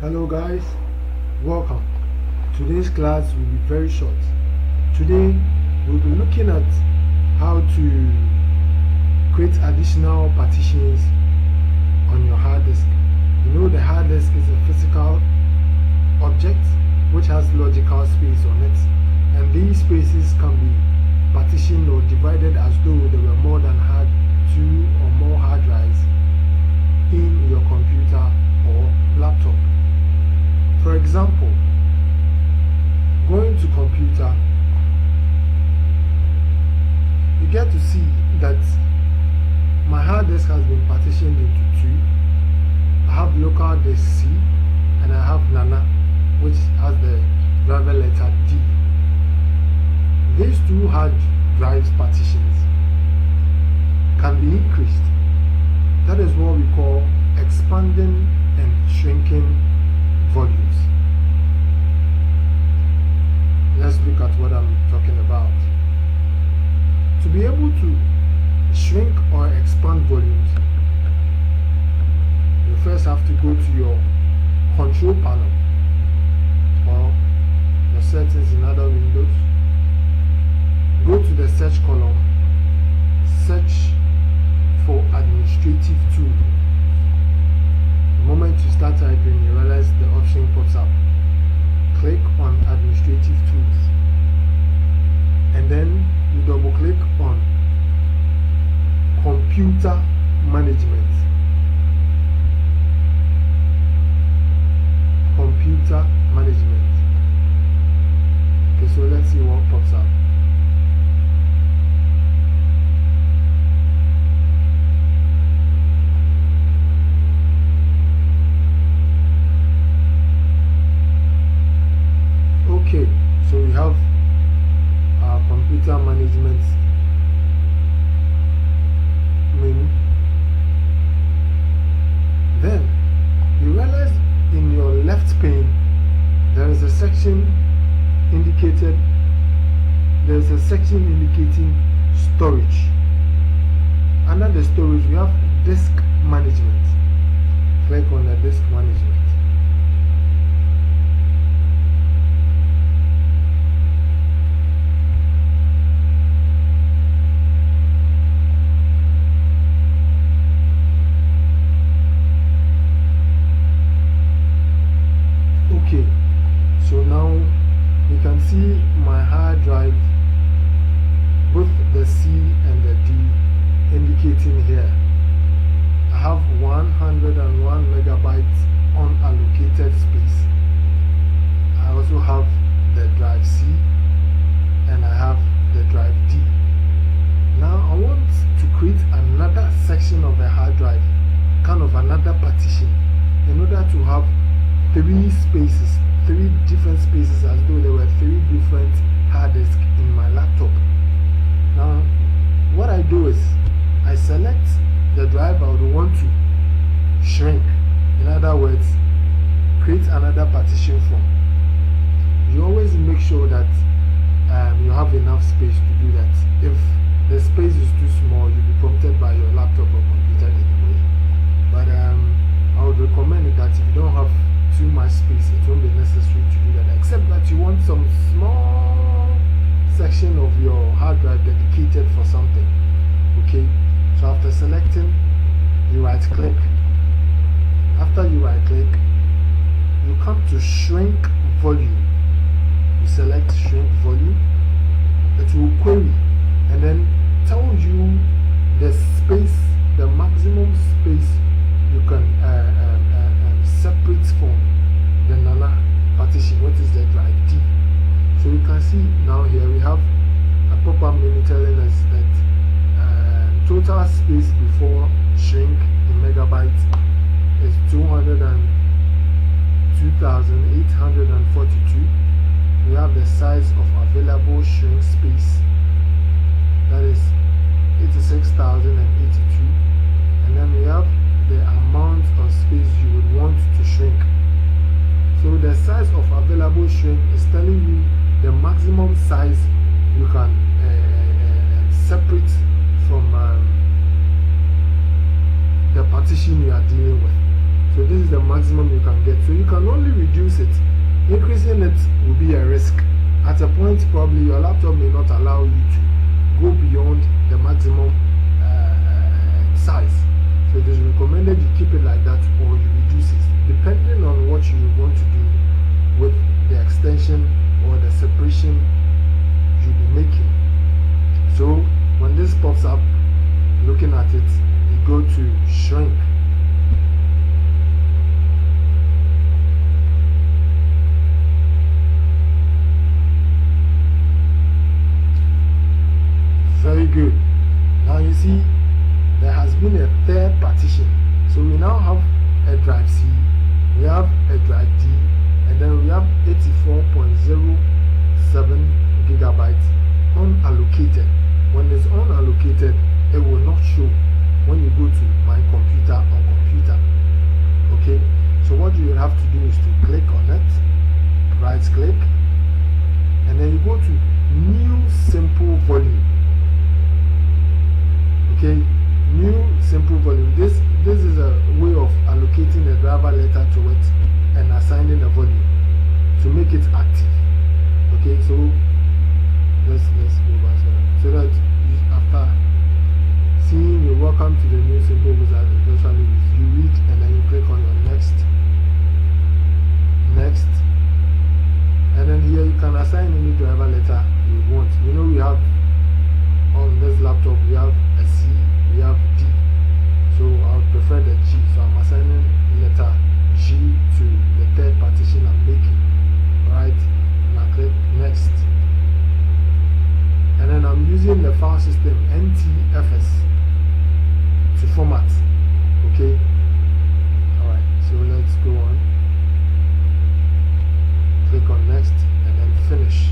Hello guys, welcome. Today's class will be very short. Today we'll be looking at how to create additional partitions on your hard disk. You know the hard disk is a physical object which has logical space on it, and these spaces can be partitioned or divided as though there were more than two or more hard drives in your computer or laptop. For example, going to computer, you get to see that my hard disk has been partitioned into two. I have local disk C and I have YANA, which has the driver letter D. These two hard drives partitions can be increased. That is what we call expanding and shrinking volumes. Let's look at what I'm talking about. To be able to shrink or expand volumes, you first have to go to your control panel or your settings in other windows. Go to the search column, search for administrative tool. The moment you start typing, you realize the option pops up. Click on administrative tools, and then you double click on computer management. Computer management. Okay, so let's see what pops up. Okay, so we have our computer management menu. Then you realize in your left pane there is a section indicating storage. Under the storage we have disk management. Click on the disk management. Okay, so now you can see my hard drive, both the C and the D indicating here. I have 101 megabytes unallocated space. I also have the drive C and I have the drive D. Now I want to create another section of the hard drive, kind of another partition, in order to have three different spaces, as though there were three different hard disks in my laptop. Now, what I do is I select the drive I would want to shrink. In other words, create another partition from. You always make sure that you have enough space to do that. If the space is too small, you'll be prompted by your laptop or computer anyway. But I would recommend that if you don't have too much space, it won't be necessary to do that, except that you want some small section of your hard drive dedicated for something. Okay, so after selecting, you right click. After you right click, you come to shrink volume. You select shrink volume. It will query and then tell you the space, the maximum space you can separate from the YANA partition, what is the drive D. So you can see now here we have a pop-up menu telling us that total space before shrink in megabytes is 202,842. We have the size of available shrink space, that is 86,082, and then we have the amount of space you would want to shrink. So the size of available shrink is telling you the maximum size you can separate from the partition you are dealing with. So So this is the maximum you can get. So you can only reduce it. Increasing it will be a risk. At a point, probably your laptop may not allow you to go beyond the maximum size. So it is recommended you keep it like that or you reduce it, depending on what you want to do with the extension or the separation you'll be making. So when this pops up, looking at it, you go to shrink. Very good. Now you see there has been a third partition. So we now have a drive C, we have a drive D, and then we have 84.07 gigabytes unallocated. When it's unallocated, it will not show when you go to my computer on computer. Okay, so what you have to do is to click on it, right click, and then you go to new simple volume. Okay, new simple volume. This is a way of allocating a driver letter to it and assigning a volume to make it active. Okay, so let's go back so that after seeing you welcome to the new simple wizard, eventually you read and then you click on your next, and then here you can assign any driver letter you want. You know, we have on this laptop we have a C, we have D, so I would prefer the G, so I'm assigning letter G to the third partition I'm making, right? And I click next, and then I'm using the file system NTFS to format. Okay, alright, so let's go on, click on next and then finish.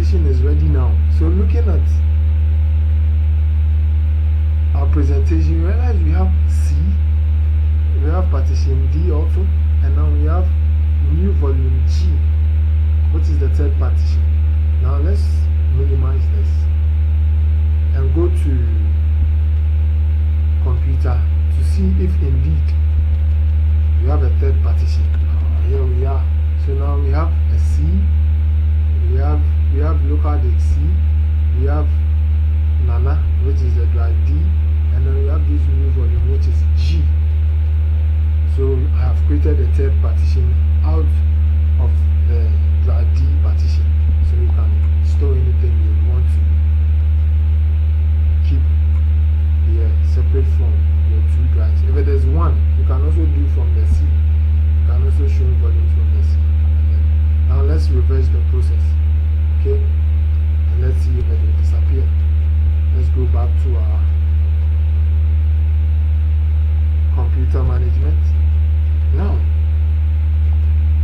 Is ready now. So looking at our presentation, you realize we have C, we have partition D also, and now we have new volume G, which is the third partition. Now let's minimize this and go to computer to see if indeed we have a third partition. Here we are. So now we have a C, we have local disk C, we have Nana, which is the drive D, and then we have this new volume, which is G. So I have created a third partition out of the drive D partition, so you can store anything you want to keep here separate from your two drives. If it is one, you can also do from the C. You can also show volumes from the C. And then, now let's reverse the process. Okay, and let's see if it will disappear. Let's go back to our computer management. Now,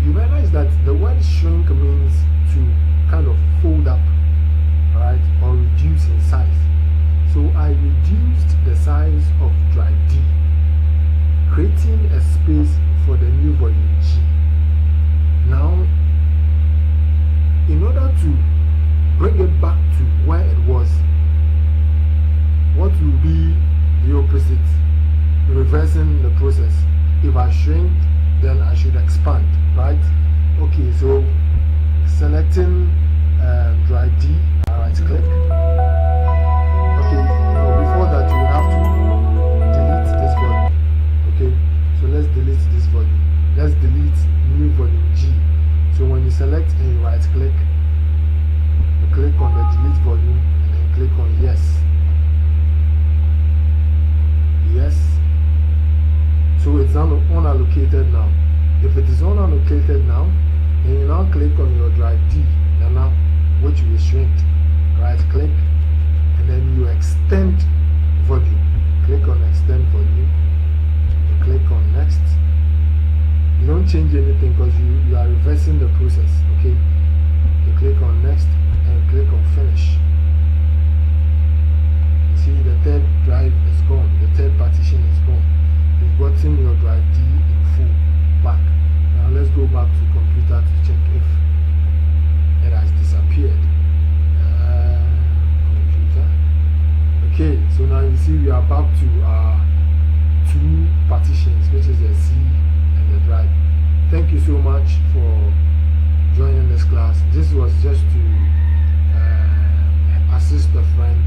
you realize that the word shrink means to kind of fold up, right, or reduce in size. So I reduced the size of drive D, creating a space for the new volume G. Now, in order to bring it back to where it was, what will be the opposite? Reversing the process. If I shrink, then I should expand, right? Okay, so selecting drive D, right click. Okay, before that you will have to delete this volume. Okay, so let's delete this volume. Let's delete new volume G. So when you select and you right click, you click on the delete volume and then click on yes. Yes. So it's now unallocated now. If it is unallocated now, then you now click on your drive D, now which will shrink. Right click and then you extend volume. Click on extend volume. You click on next. You don't change anything because you are reversing the process. Okay, you click on next and click on finish. partitions, which is the C and the drive. Thank you so much for joining this class. This was just to assist a friend